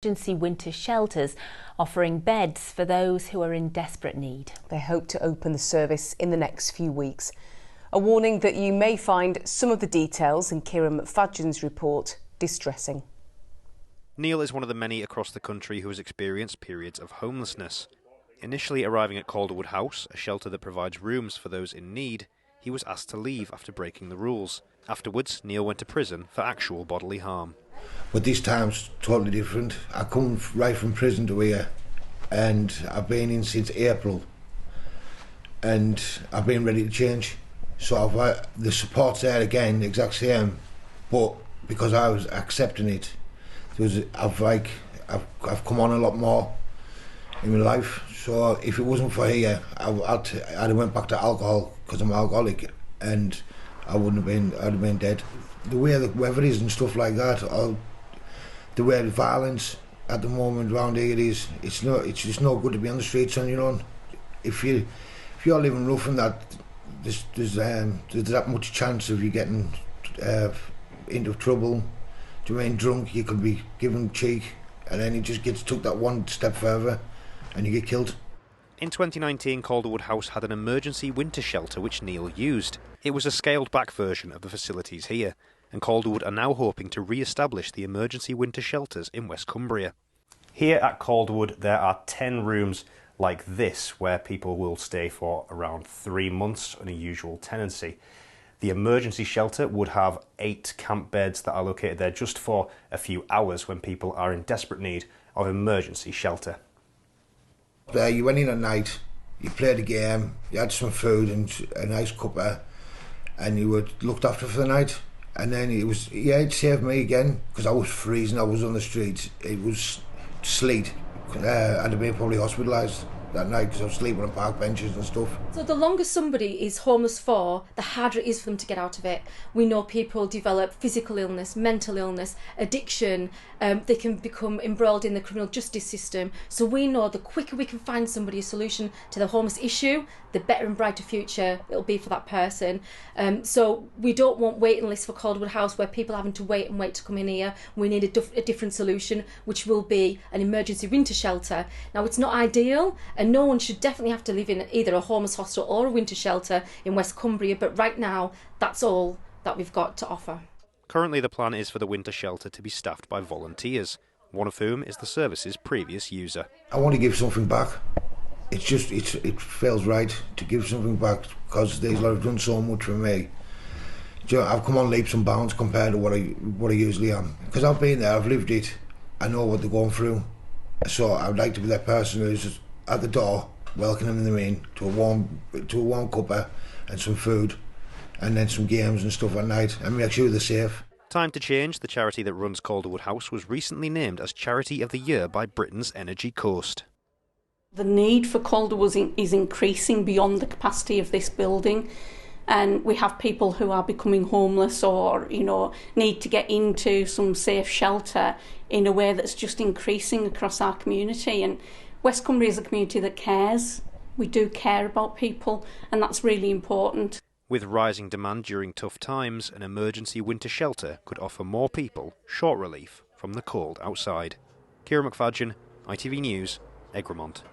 Emergency winter shelters offering beds for those who are in desperate need. They hope to open the service in the next few weeks. A warning that you may find some of the details in Kieran McFadgen's report distressing. Neil is one of the many across the country who has experienced periods of homelessness. Initially arriving at Calderwood House, a shelter that provides rooms for those in need, he was asked to leave after breaking the rules. Afterwards, Neil went to prison for actual bodily harm. But this time's totally different. I come right from prison to here, and I've been in since April, and I've been ready to change. So the support's there again, exact same, but because I was accepting it, I've come on a lot more in my life. So if it wasn't for here, I'd have went back to alcohol because I'm alcoholic, and I'd have been dead. The way the weather is and stuff like that, or the way the violence at the moment around here is, it's just no good to be on the streets on your own. If you're living rough and that, there's that much chance of you getting into trouble. To remain drunk, you could be given cheek, and then it just gets took that one step further, and you get killed. In 2019, Calderwood House had an emergency winter shelter which Neil used. It was a scaled-back version of the facilities here, and Calderwood are now hoping to re-establish the emergency winter shelters in West Cumbria. Here at Calderwood, there are 10 rooms like this, where people will stay for around 3 months on a usual tenancy. The emergency shelter would have 8 camp beds that are located there just for a few hours when people are in desperate need of emergency shelter. You went in at night, you played a game, you had some food and a nice cuppa, and you were looked after for the night. And then it saved me again, because I was freezing, I was on the streets, it was sleet. I'd have been probably hospitalised that night because I was sleeping on park benches and stuff. So the longer somebody is homeless for, the harder it is for them to get out of it. We know people develop physical illness, mental illness, addiction, they can become embroiled in the criminal justice system. So we know the quicker we can find somebody a solution to the homeless issue, the better and brighter future it'll be for that person. So we don't want waiting lists for Calderwood House where people are having to wait to come in here. We need a different solution, which will be an emergency winter shelter. Now, it's not ideal, and no one should definitely have to live in either a homeless hostel or a winter shelter in West Cumbria, but right now, that's all that we've got to offer. Currently, the plan is for the winter shelter to be staffed by volunteers, one of whom is the service's previous user. I want to give something back. It feels right to give something back, because these lot have done so much for me. I've come on leaps and bounds compared to what I usually am. Because I've been there, I've lived it, I know what they're going through. So I'd like to be that person who's just at the door, welcoming them in to a warm cuppa and some food, and then some games and stuff at night, and make sure they're safe. Time to Change, the charity that runs Calderwood House, was recently named as Charity of the Year by Britain's Energy Coast. The need for Calderwood is increasing beyond the capacity of this building, and we have people who are becoming homeless or, need to get into some safe shelter in a way that's just increasing across our community. And West Cumbria is a community that cares. We do care about people, and that's really important. With rising demand during tough times, an emergency winter shelter could offer more people short relief from the cold outside. Kieran McFadgen, ITV News, Egremont.